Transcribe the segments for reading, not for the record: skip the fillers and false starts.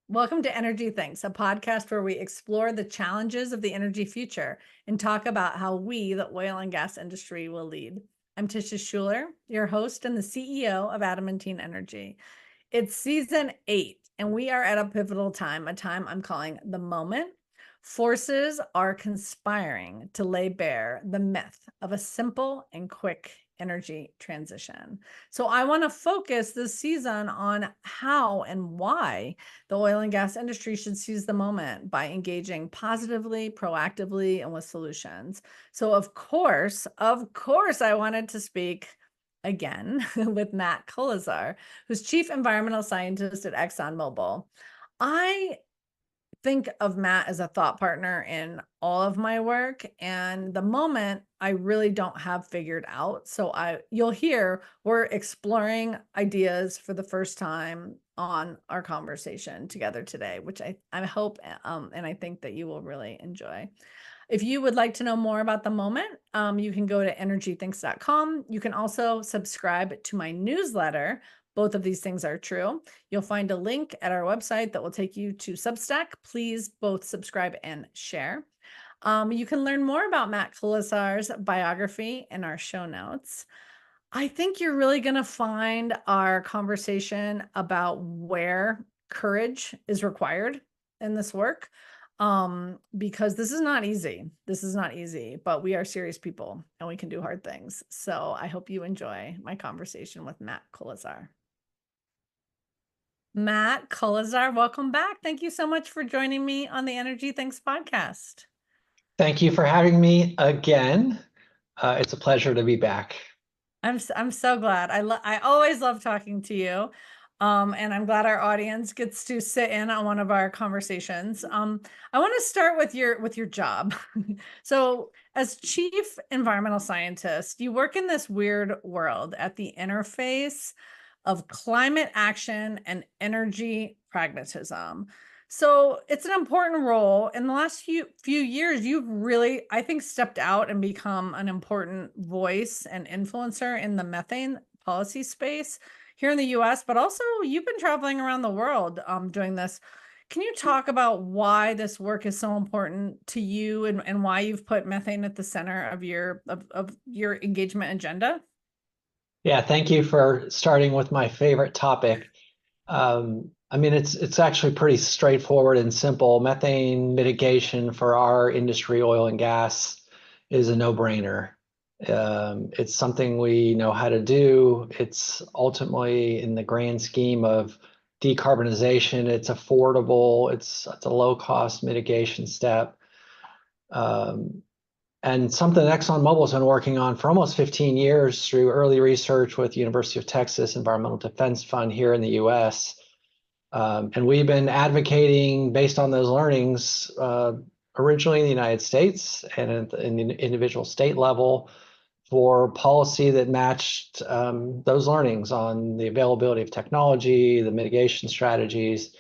Welcome to Energy Thinks, a podcast where we explore the challenges of the energy future and talk about how we, the oil and gas industry, will lead. I'm Tisha Schuller, your host and the CEO of Adamantine Energy. It's season 8, and we are at a pivotal time, a time I'm calling the moment. Forces are conspiring to lay bare the myth of a simple and quick energy transition. So I want to focus this season on how and why the oil and gas industry should seize the moment by engaging positively, proactively, and with solutions. So of course, I wanted to speak again with Matt Kolesar, who's Chief Environmental Scientist at ExxonMobil. I think of Matt as a thought partner in all of my work, and the moment I really don't have figured out. So you'll hear we're exploring ideas for the first time on our conversation together today, which I hope and I think that you will really enjoy. If you would like to know more about the moment, you can go to energythinks.com. You can also subscribe to my newsletter. Both of these things are true. You'll find a link at our website that will take you to Substack. Please both subscribe and share. You can learn more about Matt Kolesar's biography in our show notes. I think you're really going to find our conversation about where courage is required in this work, because this is not easy. This is not easy, but we are serious people and we can do hard things. So I hope you enjoy my conversation with Matt Kolesar. Matt Kolesar, welcome back. Thank you so much for joining me on the Energy Thinks podcast. Thank you for having me again. It's a pleasure to be back. I'm so glad. I always love talking to you. And I'm glad our audience gets to sit in on one of our conversations. I want to start with your job. So, as Chief Environmental Scientist, you work in this weird world at the interface of climate action and energy pragmatism. So it's an important role. In the last few years, you've really, I think, stepped out and become an important voice and influencer in the methane policy space here in the US, but also you've been traveling around the world doing this. Can you talk about why this work is so important to you and why you've put methane at the center of your engagement agenda? Yeah, thank you for starting with my favorite topic. I mean, it's actually pretty straightforward and simple. Methane mitigation for our industry, oil and gas, is a no-brainer. It's something we know how to do. It's ultimately, in the grand scheme of decarbonization, it's affordable. It's a low-cost mitigation step. And something ExxonMobil's been working on for almost 15 years through early research with the University of Texas Environmental Defense Fund here in the US. And we've been advocating based on those learnings, originally in the United States and at the individual state level, for policy that matched those learnings on the availability of technology, the mitigation strategies.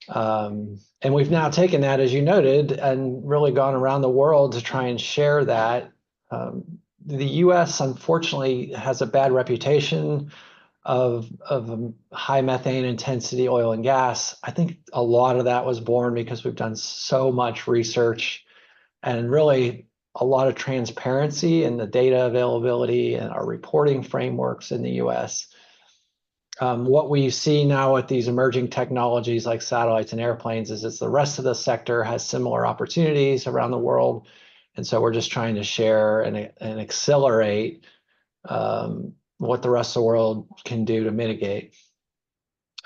And we've now taken that, as you noted, and really gone around the world to try and share that. The US, unfortunately, has a bad reputation of high methane intensity oil and gas. I think a lot of that was born because we've done so much research and really a lot of transparency in the data availability and our reporting frameworks in the US. What we see now with these emerging technologies like satellites and airplanes is the rest of the sector has similar opportunities around the world. And so we're just trying to share and accelerate what the rest of the world can do to mitigate.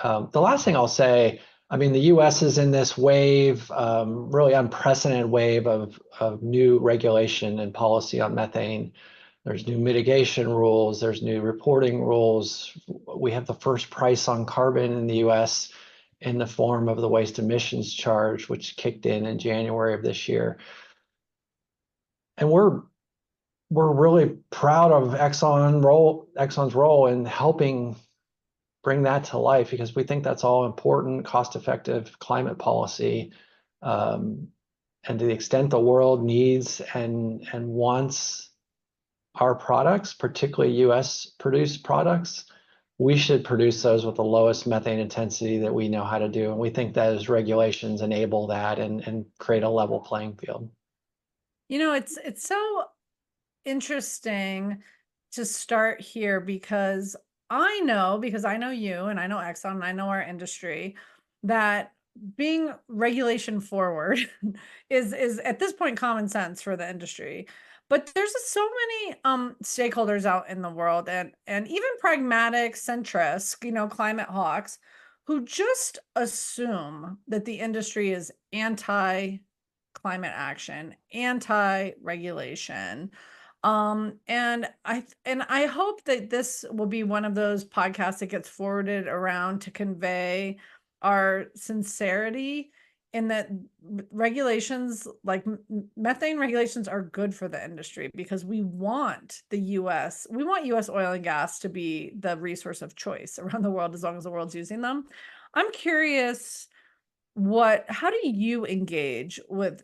The last thing I'll say, I mean, the US is in this wave, really unprecedented wave of new regulation and policy on methane. There's new mitigation rules, there's new reporting rules. We have the first price on carbon in the US in the form of the waste emissions charge, which kicked in January of this year. And we're really proud of Exxon's role in helping bring that to life, because we think that's all important, cost-effective climate policy. And to the extent the world needs and wants our products, particularly US produced products, we should produce those with the lowest methane intensity that we know how to do. And we think that as regulations enable that and create a level playing field. It's so interesting to start here because because I know you and I know Exxon and I know our industry, that being regulation forward is at this point common sense for the industry. But there's so many stakeholders out in the world and even pragmatic centrists, climate hawks, who just assume that the industry is anti climate action, anti-regulation. And I hope that this will be one of those podcasts that gets forwarded around to convey our sincerity in that regulations like methane regulations are good for the industry, because we want US oil and gas to be the resource of choice around the world as long as the world's using them. I'm curious, how do you engage with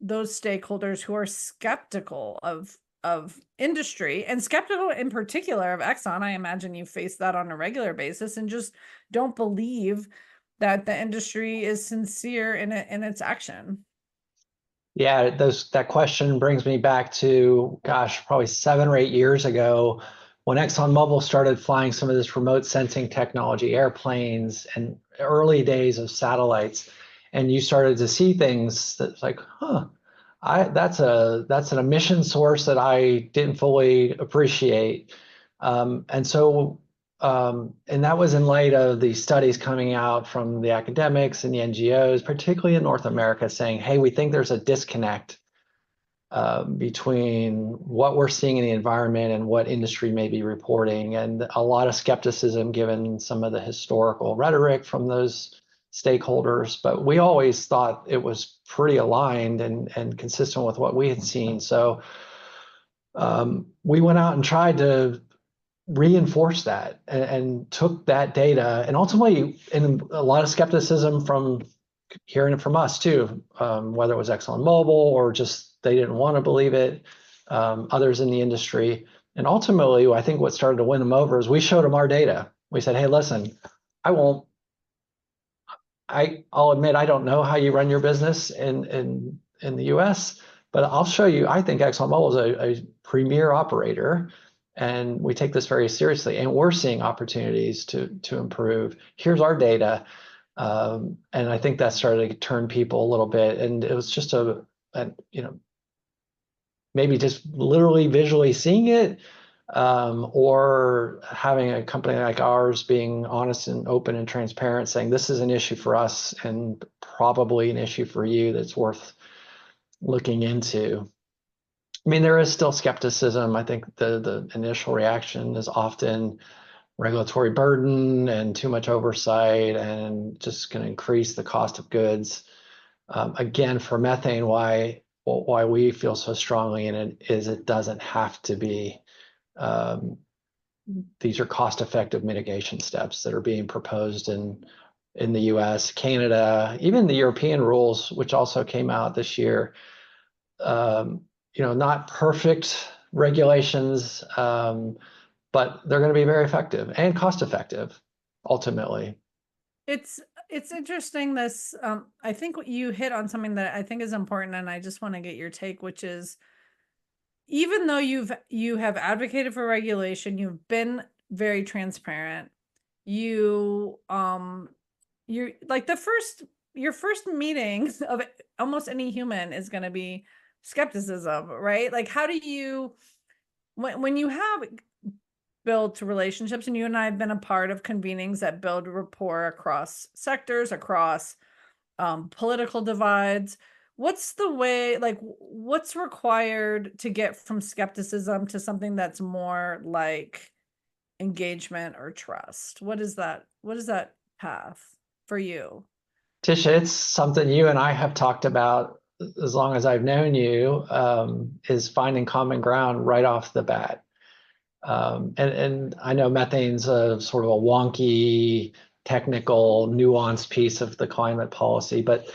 those stakeholders who are skeptical of industry and skeptical in particular of Exxon? I imagine you face that on a regular basis and just don't believe that the industry is sincere in its action. Yeah, that question brings me back to, gosh, probably 7 or 8 years ago when ExxonMobil started flying some of this remote sensing technology, airplanes, and early days of satellites. And you started to see things that's like, that's an emission source that I didn't fully appreciate. And that was in light of the studies coming out from the academics and the NGOs, particularly in North America, saying, hey, we think there's a disconnect between what we're seeing in the environment and what industry may be reporting. And a lot of skepticism given some of the historical rhetoric from those stakeholders. But we always thought it was pretty aligned and consistent with what we had seen. So we went out and tried to reinforce that and took that data, and ultimately, and a lot of skepticism from hearing it from us too, whether it was ExxonMobil or just they didn't want to believe it, others in the industry. And ultimately, I think what started to win them over is we showed them our data. We said, hey, listen, I'll admit I don't know how you run your business in the US, but I'll show you. I think ExxonMobil is a premier operator, and we take this very seriously, and we're seeing opportunities to improve. Here's our data. And I think that started to turn people a little bit. And it was just maybe just literally visually seeing it, or having a company like ours being honest and open and transparent, saying this is an issue for us and probably an issue for you that's worth looking into. I mean, there is still skepticism. I think the initial reaction is often regulatory burden and too much oversight and just going to increase the cost of goods. Again, for methane, why we feel so strongly in it is it doesn't have to be. These are cost-effective mitigation steps that are being proposed in the US, Canada, even the European rules, which also came out this year. Not perfect regulations, but they're going to be very effective and cost effective ultimately. It's interesting this. I think you hit on something that I think is important, and I just want to get your take, which is, even though you have advocated for regulation, you've been very transparent. You're like your first meeting of almost any human is going to be skepticism, right? Like, how do you, when you have built relationships, and you and I have been a part of convenings that build rapport across sectors, across political divides, what's the way, like, what's required to get from skepticism to something that's more like engagement or trust? What is that path for you? Tisha, it's something you and I have talked about as long as I've known you, is finding common ground right off the bat. And I know methane's a sort of a wonky, technical, nuanced piece of the climate policy, but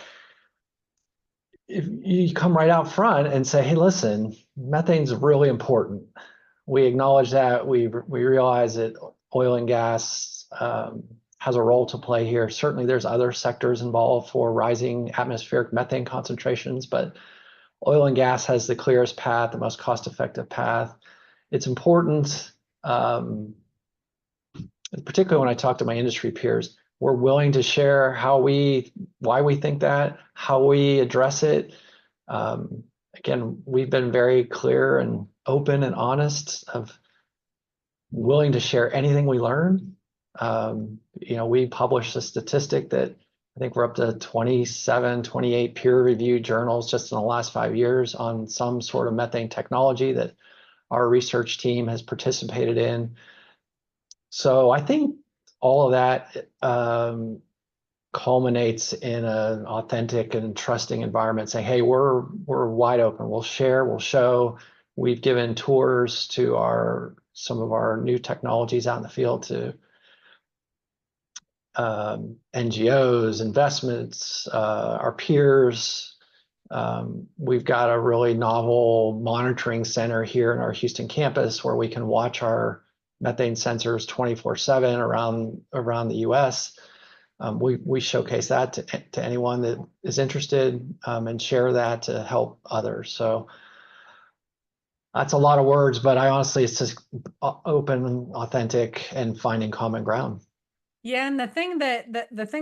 if you come right out front and say, hey, listen, methane's really important. We acknowledge that. We realize it oil and gas has a role to play here. Certainly there's other sectors involved for rising atmospheric methane concentrations, but oil and gas has the clearest path, the most cost-effective path. It's important, particularly when I talk to my industry peers, we're willing to share why we think that, how we address it. Again, we've been very clear and open and honest of willing to share anything we learn. We published a statistic that I think we're up to 27, 28 peer-reviewed journals just in the last 5 years on some sort of methane technology that our research team has participated in. So I think all of that culminates in an authentic and trusting environment, saying, hey, we're wide open. We'll share, we'll show. We've given tours to some of our new technologies out in the field to NGOs, investments, our peers. We've got a really novel monitoring center here in our Houston campus where we can watch our methane sensors 24/7 around the US. We showcase that to anyone that is interested and share that to help others. So that's a lot of words, but it's just open, authentic, and finding common ground. Yeah, and the thing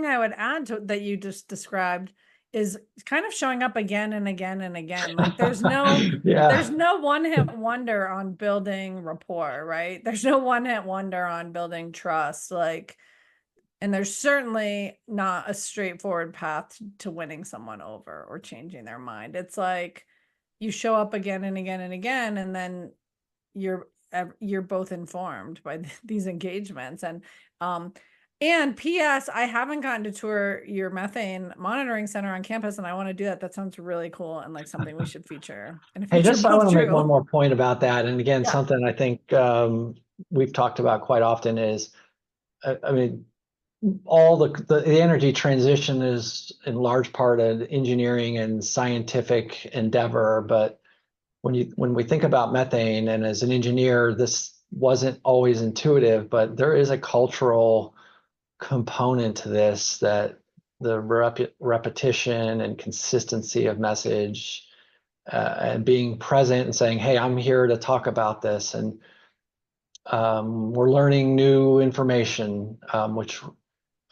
I would add to that you just described is kind of showing up again and again and again. Like there's no one-hit wonder on building rapport, right? There's no one-hit wonder on building trust. And there's certainly not a straightforward path to winning someone over or changing their mind. It's like you show up again and again and again, and then you're both informed by these engagements. And P.S. I haven't gotten to tour your methane monitoring center on campus, and I want to do that. That sounds really cool and like something we should feature. And Hey, I want to make one more point about that. And again, something I think we've talked about quite often is, all the energy transition is in large part an engineering and scientific endeavor. But when we think about methane, and as an engineer, this wasn't always intuitive, but there is a cultural component to this, that the repetition and consistency of message and being present and saying, hey, I'm here to talk about this. And we're learning new information, which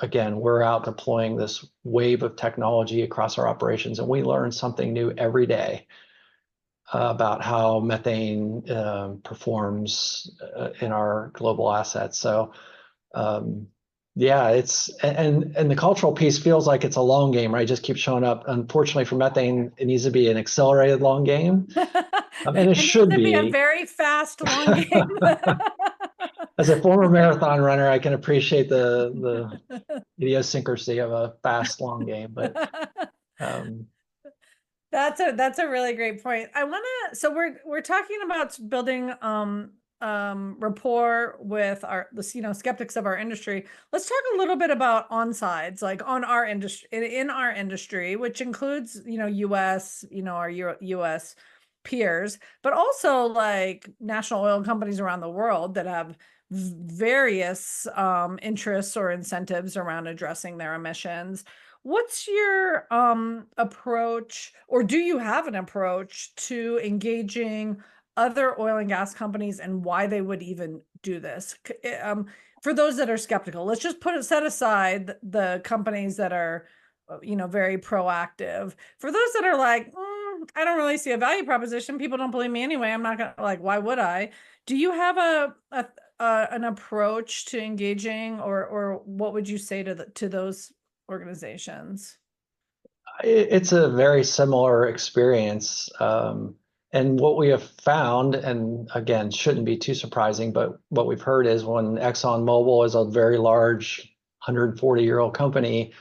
again, we're out deploying this wave of technology across our operations, and we learn something new every day about how methane performs in our global assets. So and the cultural piece feels like it's a long game, right? It just keeps showing up. Unfortunately for methane, it needs to be an accelerated long game. And it should be a very fast long game. As a former marathon runner, I can appreciate the idiosyncrasy of a fast long game, but that's a really great point. So we're talking about building rapport with the skeptics of our industry. Let's talk a little bit about onsides, like on our industry, in our industry, which includes US, our US peers, but also like national oil companies around the world that have various interests or incentives around addressing their emissions. What's your approach, or do you have an approach to engaging other oil and gas companies and why they would even do this? For those that are skeptical, let's just set aside the companies that are, very proactive. For those that are like, I don't really see a value proposition. People don't believe me anyway. I'm not gonna, like, why would I? Do you have an approach to engaging, or what would you say to those organizations? It's a very similar experience. And what we have found, and again, shouldn't be too surprising, but what we've heard is when ExxonMobil is a very large 140-year-old company,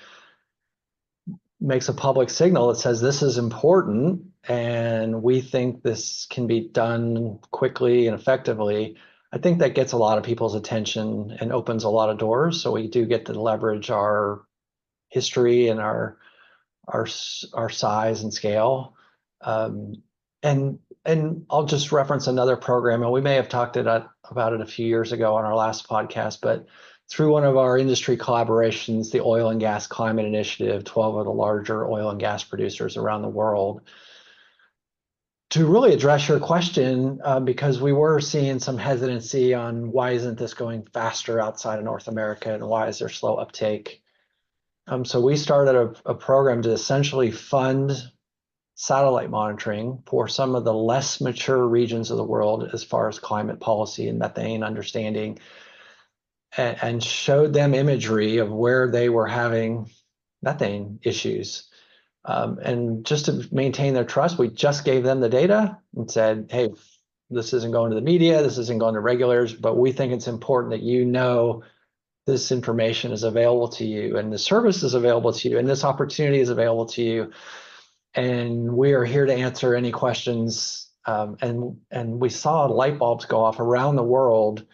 makes a public signal that says this is important and we think this can be done quickly and effectively, I think that gets a lot of people's attention and opens a lot of doors. So we do get to leverage our history and our size and scale. And And I'll just reference another program, and we may have talked about it a few years ago on our last podcast, but through one of our industry collaborations, the Oil and Gas Climate Initiative, 12 of the larger oil and gas producers around the world, to really address your question, because we were seeing some hesitancy on why isn't this going faster outside of North America and why is there slow uptake? So we started a program to essentially fund satellite monitoring for some of the less mature regions of the world as far as climate policy and methane understanding, and showed them imagery of where they were having methane issues. And just to maintain their trust, we just gave them the data and said, hey, this isn't going to the media, this isn't going to regulators, but we think it's important that you know this information is available to you and the service is available to you and this opportunity is available to you. And we are here to answer any questions. And we saw light bulbs go off around the world,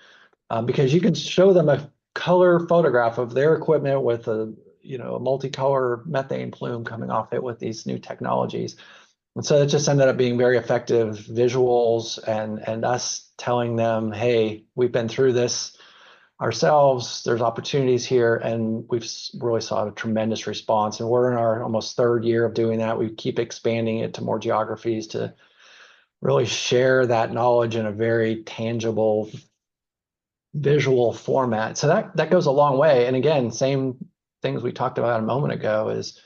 because you can show them a color photograph of their equipment with a multicolor methane plume coming off it with these new technologies. And so it just ended up being very effective visuals and us telling them, hey, we've been through this ourselves, there's opportunities here, and we've really saw a tremendous response. And we're in our almost third year of doing that. We keep expanding it to more geographies to really share that knowledge in a very tangible visual format. So that goes a long way. And again, same things we talked about a moment ago is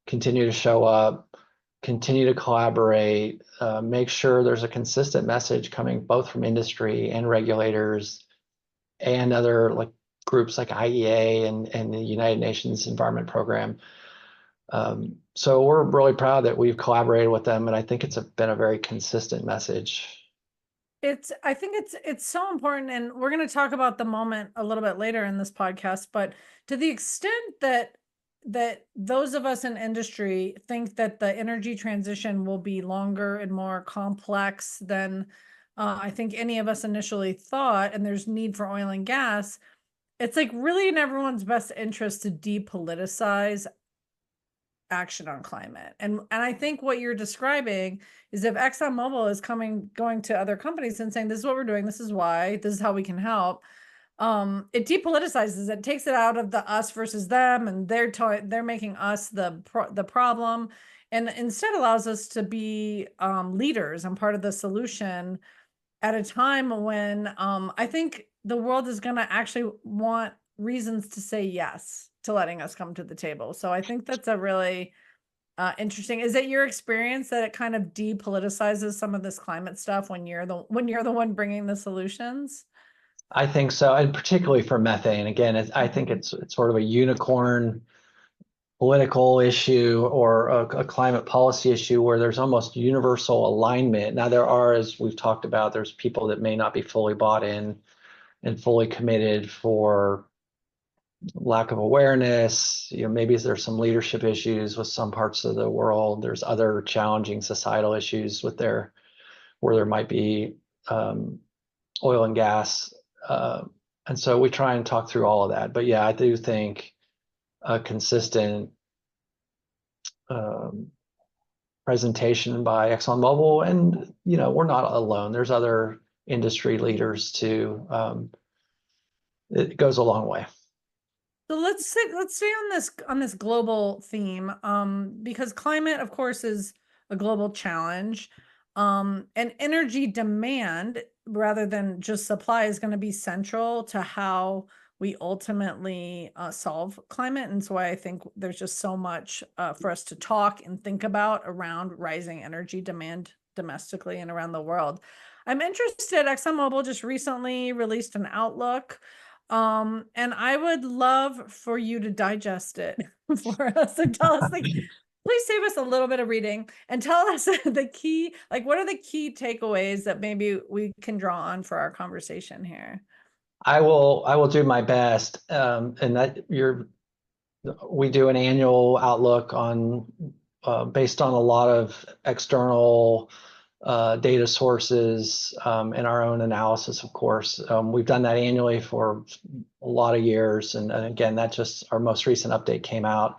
continue to show up, continue to collaborate, make sure there's a consistent message coming both from industry and regulators and other groups like IEA and the United Nations Environment Program. So we're really proud that we've collaborated with them, and I think it's been a very consistent message. I think it's so important, and we're going to talk about the moment a little bit later in this podcast, but to the extent that those of us in industry think that the energy transition will be longer and more complex than I think any of us initially thought, and there's need for oil and gas, it's really in everyone's best interest to depoliticize action on climate. And I think what you're describing is if ExxonMobil is going to other companies and saying, this is what we're doing, this is why, this is how we can help, it depoliticizes it, takes it out of the us versus them, and they're making us the problem, and instead allows us to be leaders and part of the solution at a time when I think the world is going to actually want reasons to say yes to letting us come to the table. So I think that's a really interesting. Is it your experience that it kind of depoliticizes some of this climate stuff when you're the one bringing the solutions? I think so, and particularly for methane. Again, I think it's sort of a unicorn political issue or a climate policy issue where there's almost universal alignment. Now there are, as we've talked about, there's people that may not be fully bought in and fully committed for lack of awareness. Maybe there's some leadership issues with some parts of the world. There's other challenging societal issues where there might be oil and gas. And so we try and talk through all of that. But yeah, I do think a consistent presentation by ExxonMobil, and we're not alone. There's other industry leaders too. It goes a long way. So let's stay on this global theme, because climate, of course, is a global challenge, and energy demand rather than just supply is going to be central to how we ultimately solve climate. And so I think there's just so much for us to talk and think about around rising energy demand domestically and around the world. I'm interested, ExxonMobil just recently released an outlook, and I would love for you to digest it for us and tell us, please save us a little bit of reading and tell us the key, what are the key takeaways that maybe we can draw on for our conversation here? I will do my best. And that we do an annual outlook on based on a lot of external data sources and our own analysis, of course. We've done that annually for a lot of years. And again, that just our most recent update came out.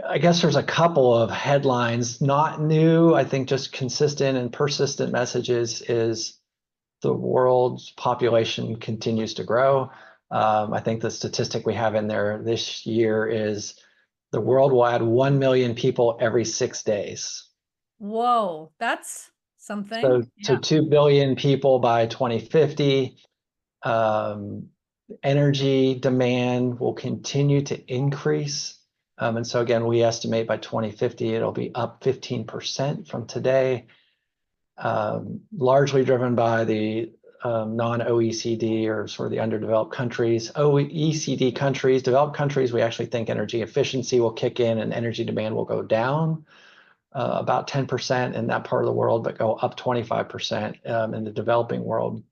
I guess there's a couple of headlines, not new, I think just consistent and persistent messages is the world's population continues to grow. I think the statistic we have in there this year is the world will add 1 million people every 6 days. Whoa, that's So, something. so Yeah. 2 billion people by 2050. Um, Energy demand will continue to increase. And so again, we estimate by 2050, it'll be up 15% from today, largely driven by the non-OECD or sort of the underdeveloped countries. OECD countries, developed countries, we actually think energy efficiency will kick in and energy demand will go down about 10% in that part of the world, but go up 25% in the developing world.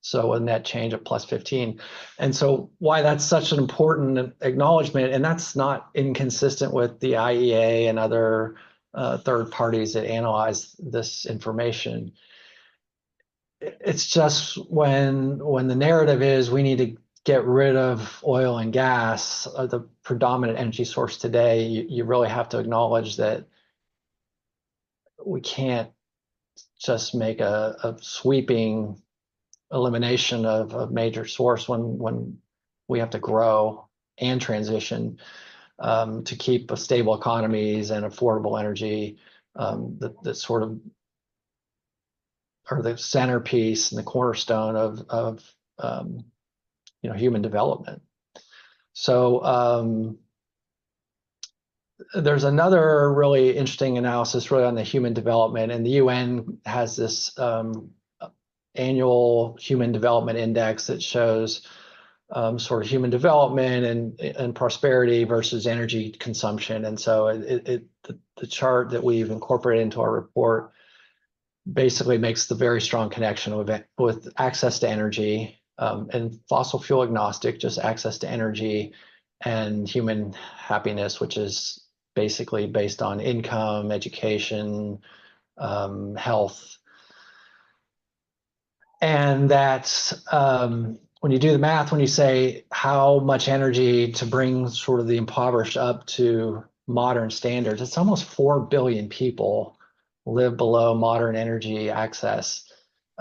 So a net change of plus 15. And so why that's such an important acknowledgement, and that's not inconsistent with the IEA and other third parties that analyze this information. It's just when the narrative is we need to get rid of oil and gas, the predominant energy source today, you really have to acknowledge that we can't just make a sweeping elimination of a major source when we have to grow and transition to keep a stable economies and affordable energy that sort of are the centerpiece and the cornerstone of human development. So there's another really interesting analysis really on the human development, and the UN has this annual human development index that shows sort of human development and prosperity versus energy consumption. And so the chart that we've incorporated into our report basically makes the very strong connection with access to energy and fossil fuel agnostic, just access to energy and human happiness, which is basically based on income, education, health. And that's when you do the math, when you say how much energy to bring sort of the impoverished up to modern standards, it's almost 4 billion people live below modern energy access.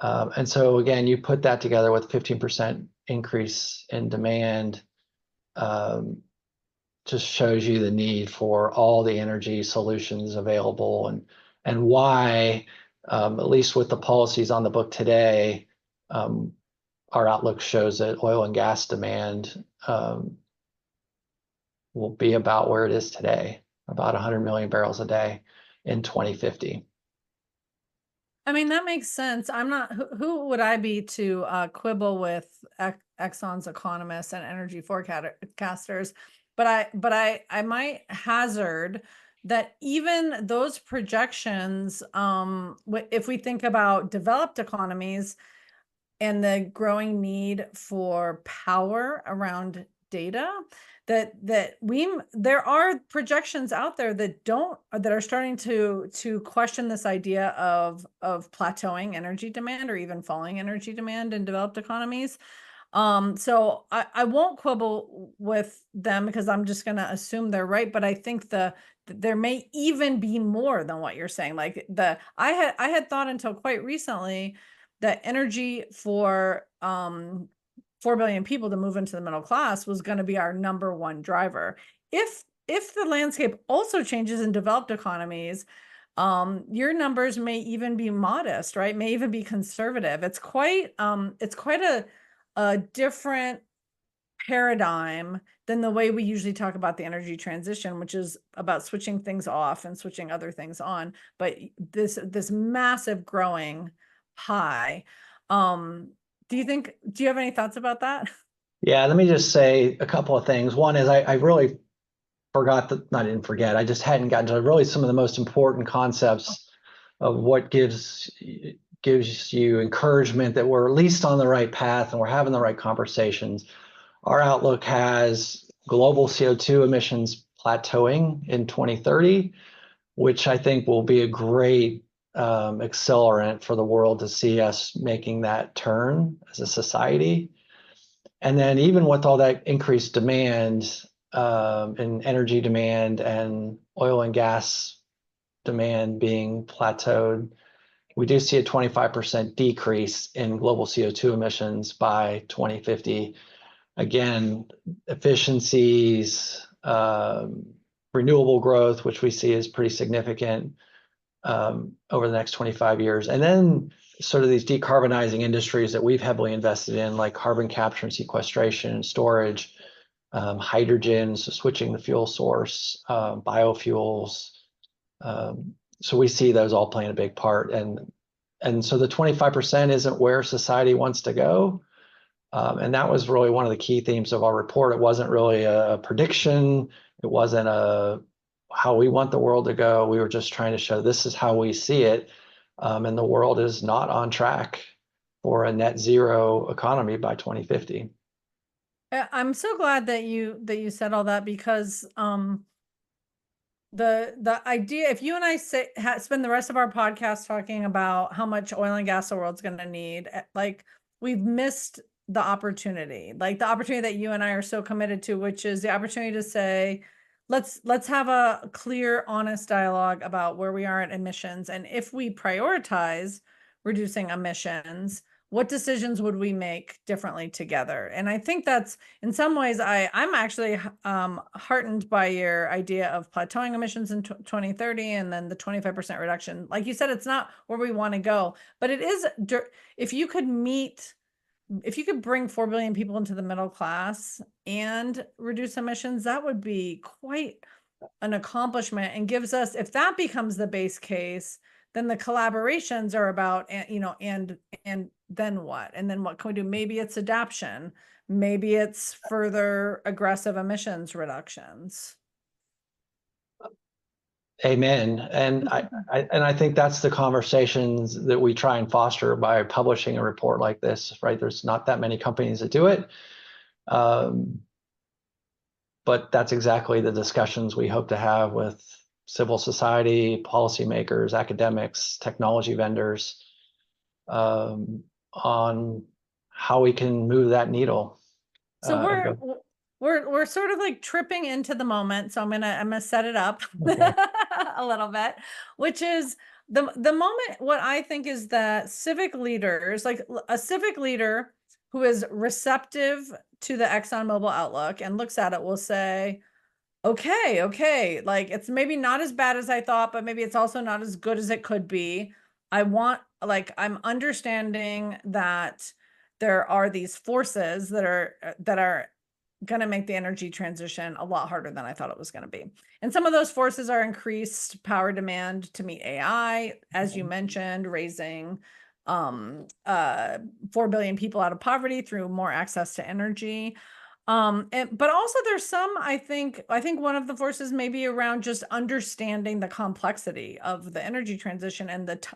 And so again, you put that together with 15% increase in demand, just shows you the need for all the energy solutions available and why, at least with the policies on the book today, our outlook shows that oil and gas demand will be about where it is today, about 100 million barrels a day in 2050. I mean, that makes sense. I'm not, who would I be to quibble with Exxon's economists and energy forecasters? But I might hazard that even those projections, if we think about developed economies and the growing need for power around data, that there are projections out there that are starting to question this idea of plateauing energy demand or even falling energy demand in developed economies. So I won't quibble with them because I'm just going to assume they're right. But I think there may even be more than what you're saying. Like I had thought until quite recently that energy for 4 billion people to move into the middle class was going to be our number one driver. If the landscape also changes in developed economies, your numbers may even be modest, right? May even be conservative. It's quite a different paradigm than the way we usually talk about the energy transition, which is about switching things off and switching other things on. But this massive growing pie. Do you have any thoughts about that? Yeah, let me just say a couple of things. One is I really forgot that, I didn't forget, I just hadn't gotten to really some of the most important concepts of what gives you encouragement that we're at least on the right path and we're having the right conversations. Our outlook has global CO2 emissions plateauing in 2030, which I think will be a great accelerant for the world to see us making that turn as a society. And then even with all that increased demand, in energy demand and oil and gas demand being plateaued, we do see a 25% decrease in global CO2 emissions by 2050. Again, efficiencies, renewable growth, which we see is pretty significant over the next 25 years. And then sort of these decarbonizing industries that we've heavily invested in, like carbon capture and sequestration, storage, hydrogen, so switching the fuel source, biofuels. So we see those all playing a big part. And so the 25% isn't where society wants to go. And that was really one of the key themes of our report. It wasn't really a prediction. It wasn't how we want the world to go. We were just trying to show this is how we see it. And the world is not on track for a net zero economy by 2050. I'm so glad that you said all that, because the idea, if you and I spend the rest of our podcast talking about how much oil and gas the world's going to need, like, we've missed the opportunity, like the opportunity that you and I are so committed to, which is the opportunity to say, let's have a clear, honest dialogue about where we are at emissions, and if we prioritize reducing emissions, what decisions would we make differently together? And I think that's, in some ways, I'm actually heartened by your idea of plateauing emissions in 2030 and then the 25% reduction. Like you said, it's not where we want to go, but it is, if you could bring 4 billion people into the middle class and reduce emissions, that would be quite an accomplishment, and gives us, if that becomes the base case, then the collaborations are about, and then what? And then what can we do? Maybe it's adaptation. Maybe it's further aggressive emissions reductions. Amen. And I think that's the conversations that we try and foster by publishing a report like this, right? There's not that many companies that do it. But that's exactly the discussions we hope to have with civil society, policymakers, academics, technology vendors, on how we can move that needle. So we're sort of like tripping into the moment. So I'm gonna set it up a little bit, which is the moment. What I think is that civic leaders, like a civic leader who is receptive to the ExxonMobil outlook and looks at it, will say, okay, like, it's maybe not as bad as I thought, but maybe it's also not as good as it could be. I'm understanding that there are these forces that are going to make the energy transition a lot harder than I thought it was going to be. And some of those forces are increased power demand to meet AI, as you mentioned, raising 4 billion people out of poverty through more access to energy. But also there's some, I think one of the forces may be around just understanding the complexity of the energy transition and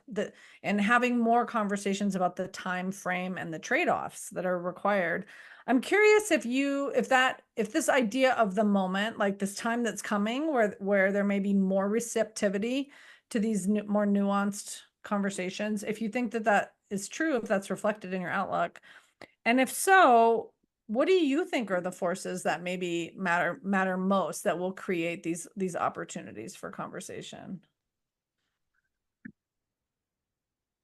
and having more conversations about the time frame and the trade-offs that are required. I'm curious if this idea of the moment, like this time that's coming where there may be more receptivity to these more nuanced conversations, if you think that is true, if that's reflected in your outlook. And if so, what do you think are the forces that maybe matter most, that will create these opportunities for conversation?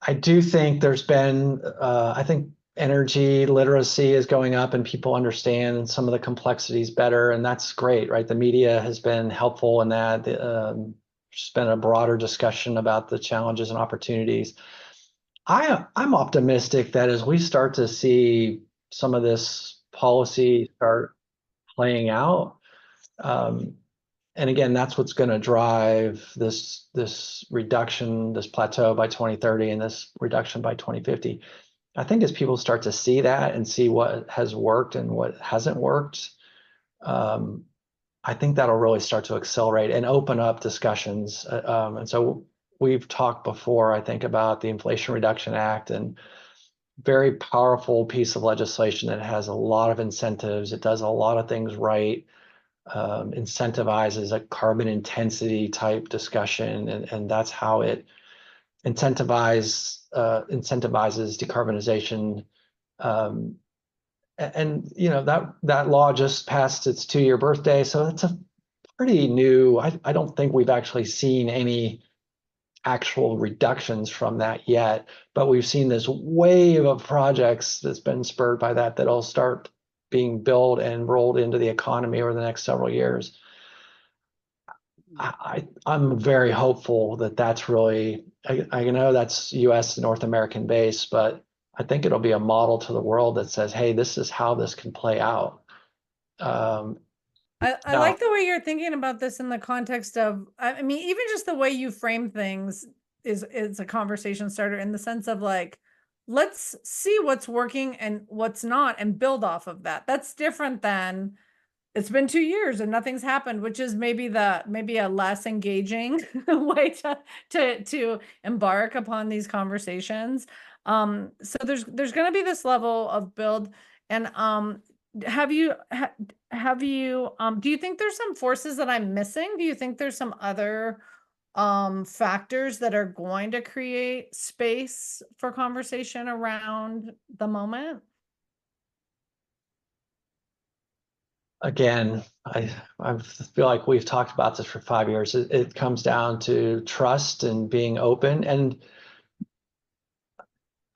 I do think there's been, I think energy literacy is going up and people understand some of the complexities better, and that's great, right? The media has been helpful in that. There's been a broader discussion about the challenges and opportunities. I'm optimistic that as we start to see some of this policy start playing out, and again, that's what's going to drive this reduction, this plateau by 2030, and this reduction by 2050. I think as people start to see that and see what has worked and what hasn't worked, I think that'll really start to accelerate and open up discussions. And so we've talked before, I think, about the Inflation Reduction Act, and very powerful piece of legislation that has a lot of incentives. It does a lot of things right. Incentivizes a carbon intensity type discussion, and that's how it incentivizes decarbonization. And that law just passed its 2-year birthday, so it's a pretty new. I don't think we've actually seen any actual reductions from that yet, but we've seen this wave of projects that's been spurred by that that'll start being built and rolled into the economy over the next several years. I'm very hopeful that that's really, I know that's US North American based, but I think it'll be a model to the world that says, hey, this is how this can play out. Um, I like Now, the way you're thinking about this in the context of, I mean, even just the way you frame things is a conversation starter in the sense of like, let's see what's working and what's not and build off of that. That's different than it's been 2 years and nothing's happened, which is maybe a less engaging way to embark upon these conversations. So there's going to be this level of build, and have you do you think there's some forces that I'm missing? Do you think there's some other factors that are going to create space for conversation around the moment? again, I feel like we've talked about this for 5 years. It comes down to trust and being open. And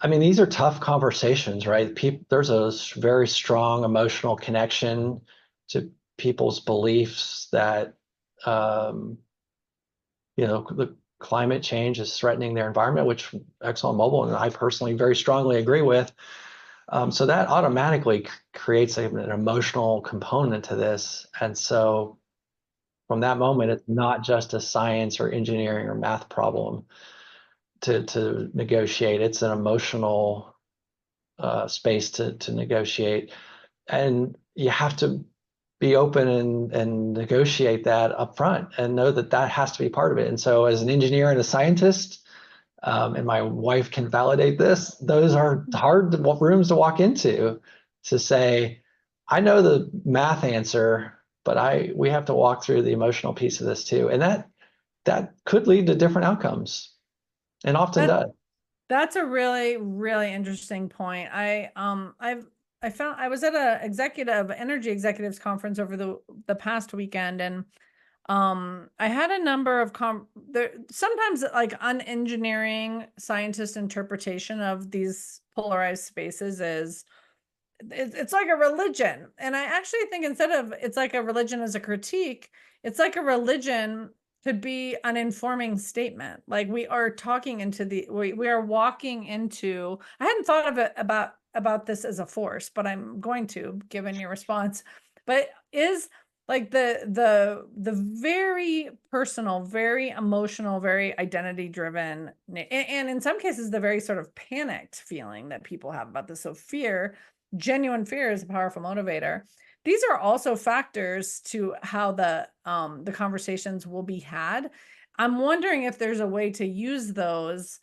I mean, these are tough conversations, right? There's a very strong emotional connection to people's beliefs that, um, the climate change is threatening their environment, which ExxonMobil and I personally very strongly agree with. So that automatically creates an emotional component to this. And so from that moment, it's not just a science or engineering or math problem to negotiate. It's an emotional space to negotiate. And you have to be open and negotiate that up front and know that that has to be part of it. And so as an engineer and a scientist, and my wife can validate this, those are hard rooms to walk into to say, I know the math answer, but we have to walk through the emotional piece of this too. And that could lead to different outcomes and often That does. That's a really, really interesting point. I found I was at a energy executives conference over the past weekend, and I had a number of there sometimes like unengineering scientist interpretation of these polarized spaces is it's like a religion. And I actually think instead of it's like a religion as a critique, it's like a religion could be an informing statement. Like we are talking into we are walking into, I hadn't thought of it about this as a force, but I'm going to, given your response. But is like the very personal, very emotional, very identity driven, and in some cases the very sort of panicked feeling that people have about this. So genuine fear is a powerful motivator. These are also factors to how the conversations will be had. I'm wondering if there's a way to use those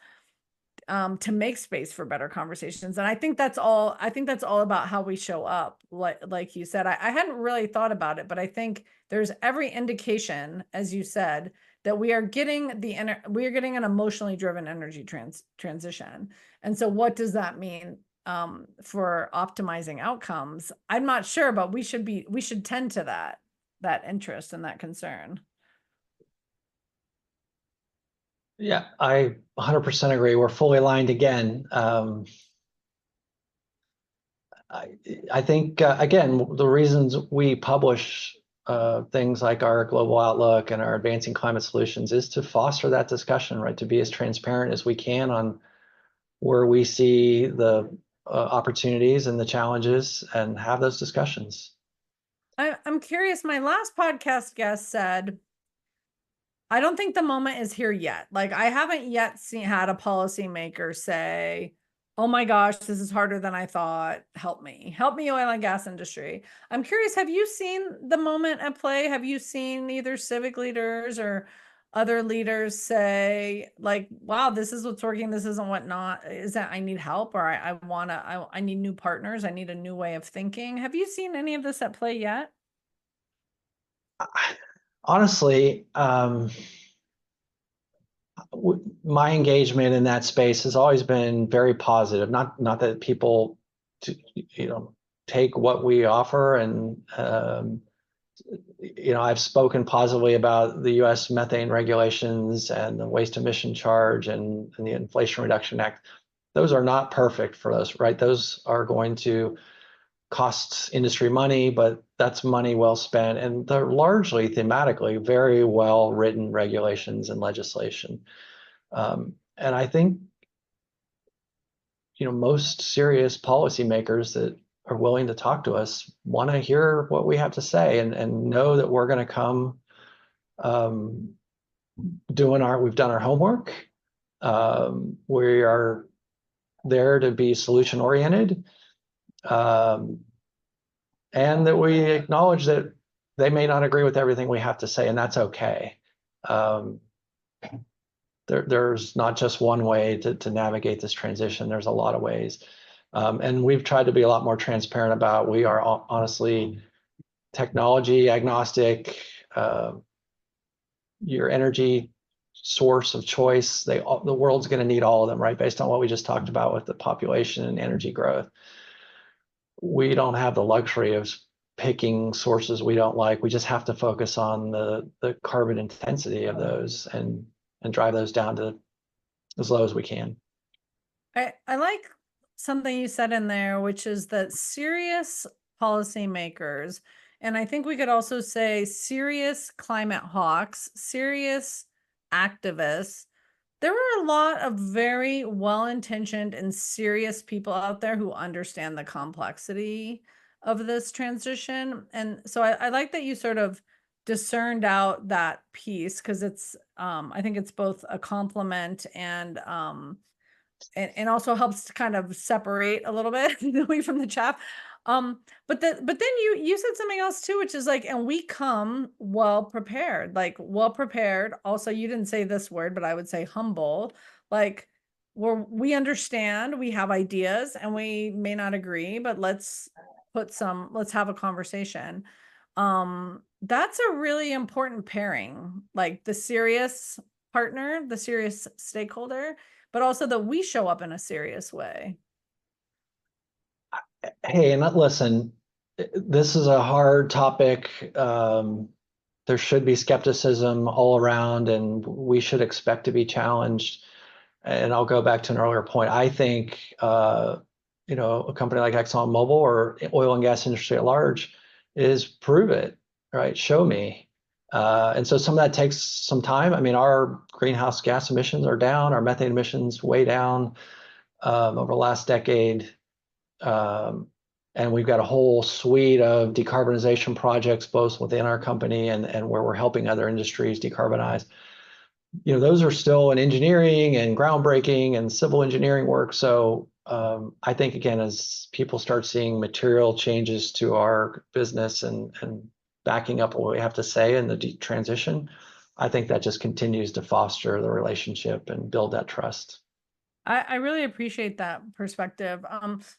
to make space for better conversations. And I think that's all about how we show up. Like you said, I hadn't really thought about it, but I think there's every indication, as you said, that we are getting an emotionally driven energy transition. And so what does that mean for optimizing outcomes? I'm not sure, but we should tend to that interest and that concern. Yeah, I 100% agree. We're fully aligned again. I think, again, the reasons we publish things like our global outlook and our advancing climate solutions is to foster that discussion, right? To be as transparent as we can on where we see the opportunities and the challenges and have those discussions. I'm curious. My last podcast guest said, I don't think the moment is here yet. Like I haven't yet had a policymaker say, "Oh my gosh, this is harder than I thought. Help me, oil and gas industry." I'm curious. Have you seen the moment at play? Have you seen either civic leaders or other leaders say, like, "Wow, this is what's working. This isn't what not. Is that I need help, or I need new partners. I need a new way of thinking." Have you seen any of this at play yet? Honestly, my engagement in that space has always been very positive. Not that people, you know, take what we offer. And, I've spoken positively about the US methane regulations and the waste emission charge and the Inflation Reduction Act. Those are not perfect for us, right? Those are going to cost industry money, but that's money well spent. And they're largely thematically very well written regulations and legislation. And I think, most serious policymakers that are willing to talk to us want to hear what we have to say and know that we're going to come we've done our homework. We are there to be solution oriented. And that we acknowledge that they may not agree with everything we have to say, and that's okay. There's not just one way to navigate this transition. There's a lot of ways. And we've tried to be a lot more transparent about, we are honestly technology agnostic. Your energy source of choice, the world's going to need all of them, right? Based on what we just talked about with the population and energy growth. We don't have the luxury of picking sources we don't like. We just have to focus on the carbon intensity of those and drive those down to as low as we can. I like something you said in there, which is that serious policymakers, and I think we could also say serious climate hawks, serious activists. There are a lot of very well-intentioned and serious people out there who understand the complexity of this transition. And so I like that you sort of discerned out that piece, because it's I think it's both a compliment and also helps to kind of separate a little bit away from the chaff. But then you said something else too, which is like, and we come well prepared, like well prepared. Also, you didn't say this word, but I would say humble. Like we understand, we have ideas, and we may not agree, but let's have a conversation. That's a really important pairing, like the serious partner, the serious stakeholder, but also that we show up in a serious way. Hey, and listen, this is a hard topic. There should be skepticism all around, and we should expect to be challenged. And I'll go back to an earlier point. I think, a company like ExxonMobil or oil and gas industry at large is prove it, right? Show me. And so some of that takes some time. I mean, our greenhouse gas emissions are down, our methane emissions way down over the last decade. And we've got a whole suite of decarbonization projects, both within our company and where we're helping other industries decarbonize. Those are still in engineering and groundbreaking and civil engineering work. So I think, again, as people start seeing material changes to our business and backing up what we have to say in the transition, I think that just continues to foster the relationship and build that trust. I really appreciate that perspective.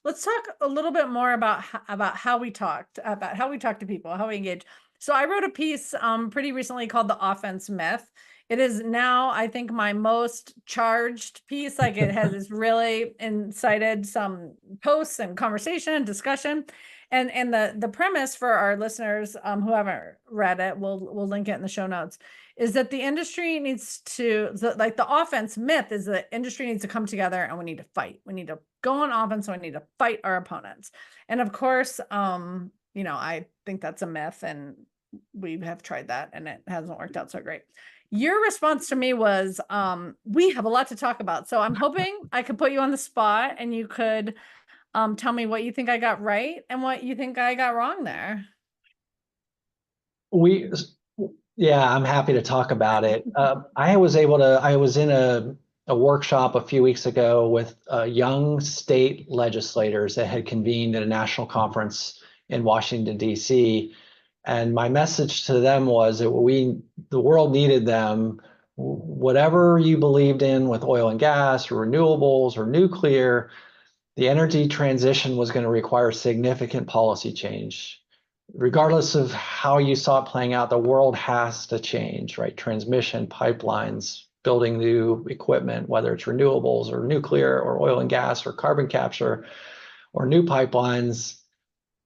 Let's talk a little bit more about how we talk to people, how we engage. So I wrote a piece pretty recently called "The Offense Myth." It is now, I think, my most charged piece. Like it's really incited some posts and conversation and discussion. And the premise for our listeners who haven't read it, we'll link it in the show notes, is that the industry needs to, like the offense myth is that industry needs to come together and we need to fight. We need to go on offense and we need to fight our opponents. And of course, I think that's a myth, and we have tried that and it hasn't worked out so great. Your response to me was, we have a lot to talk about. So I'm hoping I could put you on the spot and you could tell me what you think I got right and what you think I got wrong there. Yeah, I'm happy to talk about it. I was in a workshop a few weeks ago with young state legislators that had convened at a national conference in Washington, D.C. And my message to them was that the world needed them. Whatever you believed in with oil and gas or renewables or nuclear, the energy transition was going to require significant policy change. Regardless of how you saw it playing out, the world has to change, right? Transmission, pipelines, building new equipment, whether it's renewables or nuclear or oil and gas or carbon capture or new pipelines.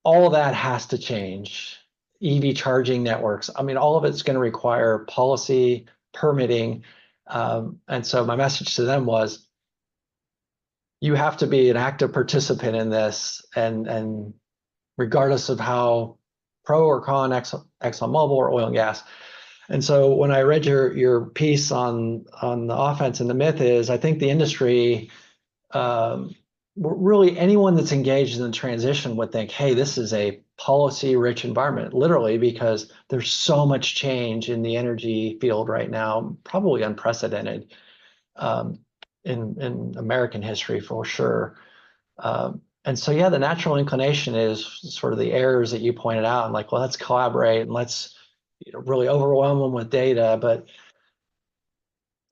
all of that has to change. EV charging networks. I mean, all of it's going to require policy, permitting. And so my message to them was, you have to be an active participant in this, and regardless of how pro or con ExxonMobil or oil and gas. And so when I read your piece on the offense, and the myth is, I think the industry, really anyone that's engaged in the transition would think, hey, this is a policy-rich environment, literally, because there's so much change in the energy field right now, probably unprecedented in American history for sure. And so, yeah, the natural inclination is sort of the errors that you pointed out, and like, well, let's collaborate and let's really overwhelm them with data. But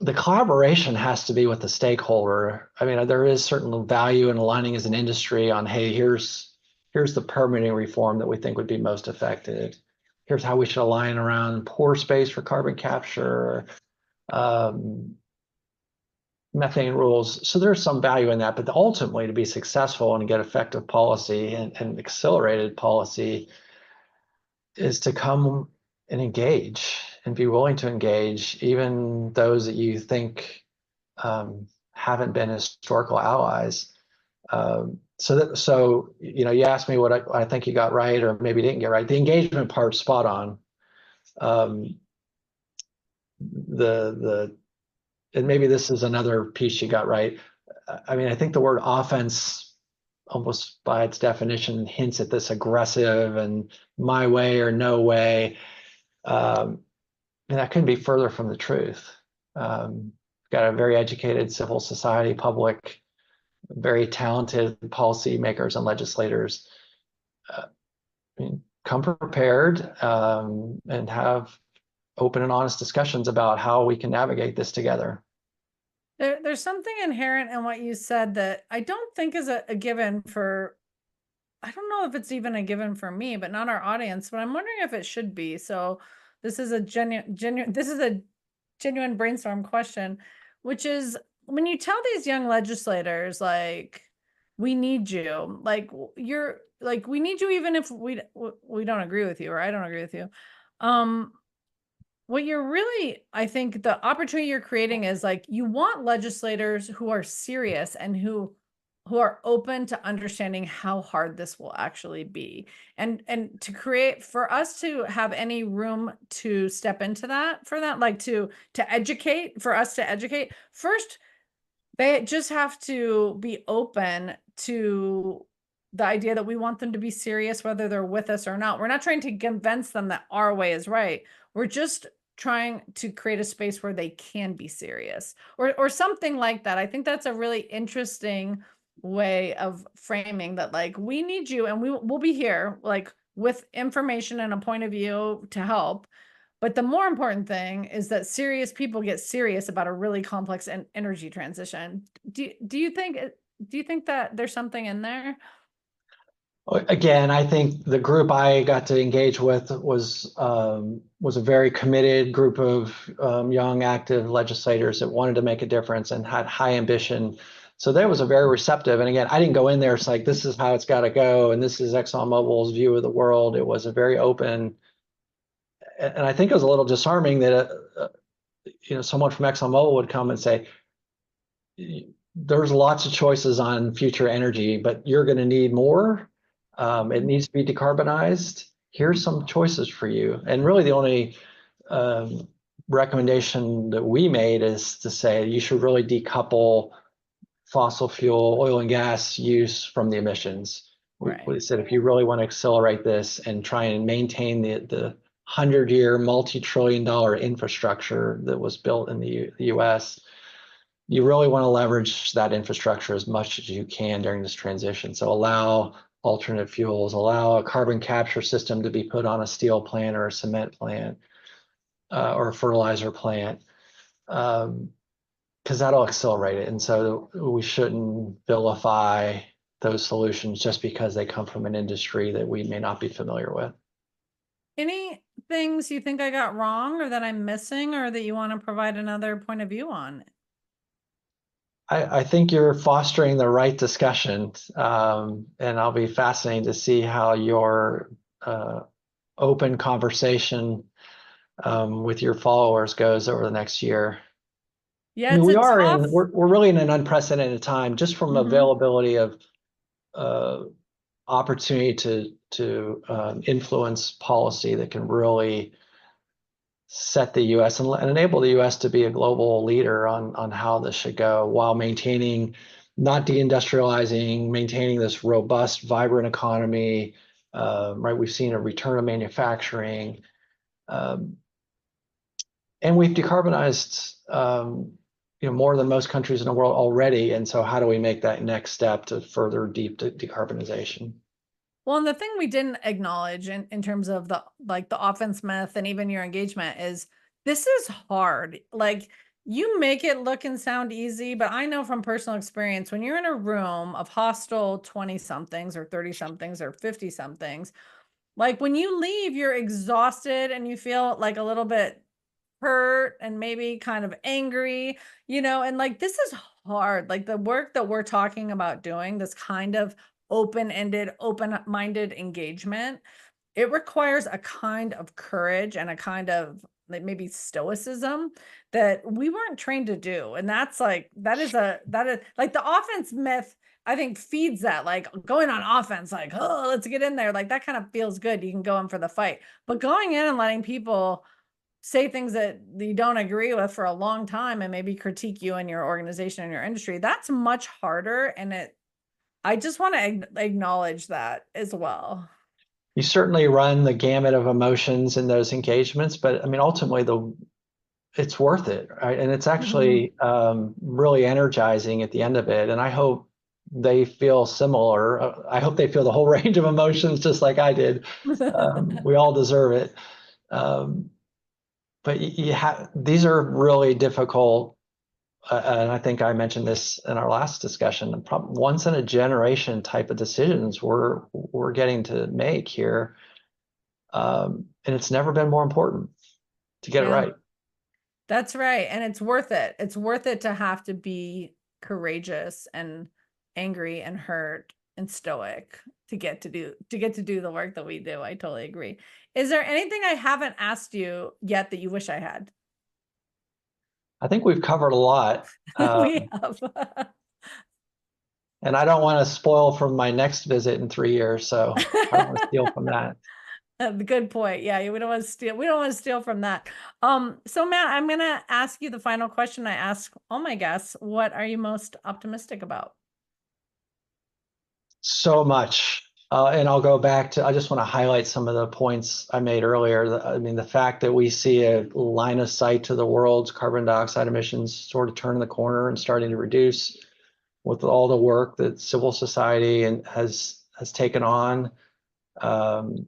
the collaboration has to be with the stakeholder. I mean, there is certain value in aligning as an industry on, hey, here's the permitting reform that we think would be most effective. Here's how we should align around pore space for carbon capture, methane rules. So there's some value in that, but ultimately, to be successful and get effective policy and accelerated policy is to come and engage and be willing to engage even those that you think haven't been historical allies. So you asked me what I think you got right, or maybe didn't get right. The engagement part's spot on. And maybe this is another piece you got right. I mean, I think the word offense, almost by its definition, hints at this aggressive and my way or no way. And that couldn't be further from the truth. Got a very educated civil society, public, very talented policymakers and legislators. I mean, come prepared and have open and honest discussions about how we can navigate this together. There's something inherent in what you said that I don't think is a given for, I don't know if it's even a given for me, but not our audience, but I'm wondering if it should be. So this is a genuine brainstorm question, which is, when you tell these young legislators, like, we need you, like, you're like, we need you, even if we don't agree with you, or I don't agree with you. What you're really, I think the opportunity you're creating is, like, you want legislators who are serious and who are open to understanding how hard this will actually be, and to create, for us to have any room to step into that, for that, like, to educate, for us to educate first, they just have to be open to the idea that we want them to be serious, whether they're with us or not. We're not trying to convince them that our way is right. We're just trying to create a space where they can be serious, or something like that. I think that's a really interesting way of framing that, like, we need you, and we'll be here, like, with information and a point of view to help. But the more important thing is that serious people get serious about a really complex energy transition. Do you think that there's something in there? Again, I think the group I got to engage with was a very committed group of young, active legislators that wanted to make a difference and had high ambition. So that was a very receptive. And again, I didn't go in there. It's like, this is how it's got to go, and this is ExxonMobil's view of the world. It was a very open, and I think it was a little disarming that someone from ExxonMobil would come and say, there's lots of choices on future energy, but you're going to need more. It needs to be decarbonized. Here's some choices for you. And really the only recommendation that we made is to say you should really decouple fossil fuel, oil and gas use from the emissions. Right. We said, if you really want to accelerate this and try and maintain the 100-year, multi-trillion-dollar infrastructure that was built in the US, you really want to leverage that infrastructure as much as you can during this transition. So allow alternate fuels, allow a carbon capture system to be put on a steel plant or a cement plant or a fertilizer plant, because that'll accelerate it. And so we shouldn't vilify those solutions just because they come from an industry that we may not be familiar with. Any things you think I got wrong, or that I'm missing, or that you want to provide another point of view on? I think you're fostering the right discussion, and I'll be fascinated to see how your open conversation with your followers goes over the next year. I Yeah, mean, it's we a are tough. in we're really in an unprecedented time just from Mhm. availability of uh, opportunity to influence policy that can really set the U.S. And enable the U.S. to be a global leader on how this should go while maintaining, not deindustrializing, maintaining this robust, vibrant economy. Right, we've seen a return of manufacturing, um, and we've decarbonized, more than most countries in the world already. And so, how do we make that next step to further deep decarbonization? Well, and the thing we didn't acknowledge in terms of the like the offense myth and even your engagement is this is hard. Like you make it look and sound easy, but I know from personal experience when you're in a room of hostile 20 somethings or 30 somethings or 50 somethings, like when you leave, you're exhausted and you feel like a little bit hurt and maybe kind of angry, and like this is hard. Like the work that we're talking about doing, this kind of open-ended, open-minded engagement, it requires a kind of courage and a kind of like maybe stoicism that we weren't trained to do. And that's like that is like the offense myth, I think feeds that, like going on offense, like, oh, let's get in there. Like that kind of feels good. You can go in for the fight. But going in and letting people say things that you don't agree with for a long time and maybe critique you and your organization and your industry, that's much harder. And I just want to acknowledge that as well. You certainly run the gamut of emotions in those engagements, but I mean, ultimately, it's worth it, right? And it's Mhm. actually really energizing at the end of it. And I hope they feel similar. I hope they feel the whole range of emotions just like I did. We all deserve it. Um, but these are really difficult. And I think I mentioned this in our last discussion. Once in a generation type of decisions we're getting to make here, and it's never been more important to get it Yeah, right. that's right. And it's worth it. It's worth it to have to be courageous and angry and hurt and stoic to get to do the work that we do. I totally agree. Is there anything I haven't asked you yet that you wish I had? I think we've covered a lot. We have. And I don't want to spoil from my next visit in 3 years, so I don't want to steal from that. Good point. Yeah, we don't want to steal. We don't want to steal from that. So Matt, I'm gonna ask you the final question I ask all my guests. What are you most optimistic about? So much. And I'll go back to, I just want to highlight some of the points I made earlier. I mean, the fact that we see a line of sight to the world's carbon dioxide emissions sort of turning the corner and starting to reduce with all the work that civil society has taken on. Um,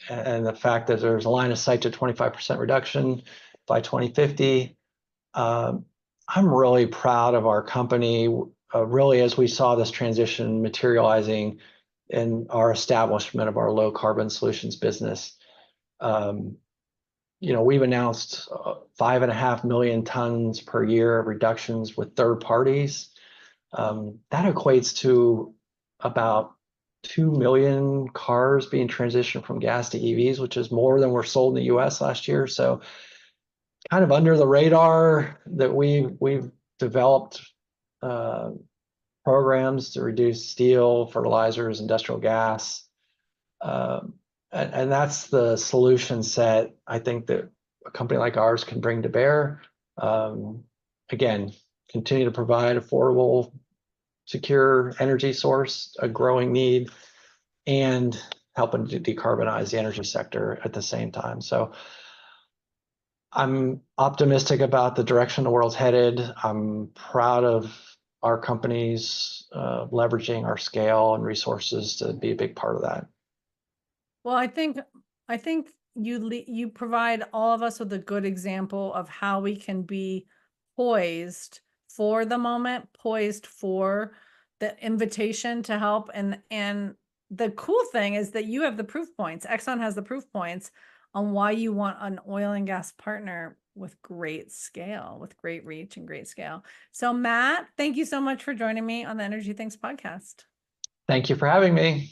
and the fact that there's a line of sight to 25% reduction by 2050. Um, I'm really proud of our company, really, as we saw this transition materializing in our establishment of our low carbon solutions business. Um, we've announced 5.5 million tons per year of reductions with third parties. That equates to about 2 million cars being transitioned from gas to EVs, which is more than were sold in the US last year. So kind of under the radar that we've developed uh, programs to reduce steel, fertilizers, industrial gas, um, and that's the solution set I think that a company like ours can bring to bear. Um, Again, continue to provide affordable, secure energy source, a growing need, and helping to decarbonize the energy sector at the same time. So I'm optimistic about the direction the world's headed. I'm proud of our companies leveraging our scale and resources to be a big part of that. Well, I think you provide all of us with a good example of how we can be poised for the moment, poised for the invitation to help. And the cool thing is that you have the proof points. Exxon has the proof points on why you want an oil and gas partner with great scale, with great reach and great scale. So Matt, thank you so much for joining me on the Energy Things podcast. Thank you for having me.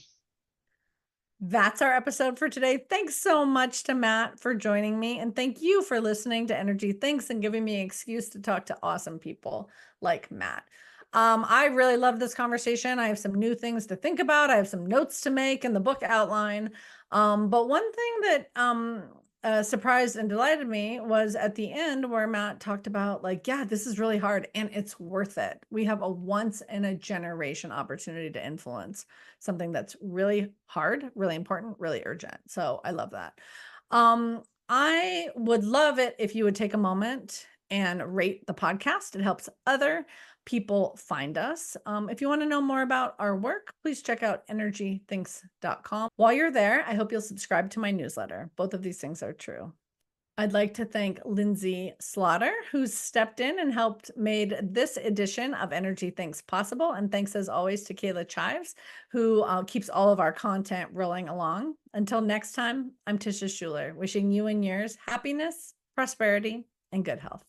That's our episode for today. Thanks so much to Matt for joining me. And thank you for listening to Energy Thinks and giving me an excuse to talk to awesome people like Matt. I really love this conversation. I have some new things to think about. I have some notes to make in the book outline. But one thing that surprised and delighted me was at the end where Matt talked about like, yeah, this is really hard and it's worth it. We have a once in a generation opportunity to influence something that's really hard, really important, really urgent. So I love that. I would love it if you would take a moment and rate the podcast. It helps other people find us. If you want to know more about our work, please check out energythinks.com. While you're there, I hope you'll subscribe to my newsletter. Both of these things are true. I'd like to thank Lindsay Slaughter, who's stepped in and helped made this edition of Energy Thinks possible. And thanks as always to Kayla Chieves, who keeps all of our content rolling along. Until next time, I'm Tisha Schuller, wishing you and yours happiness, prosperity, and good health.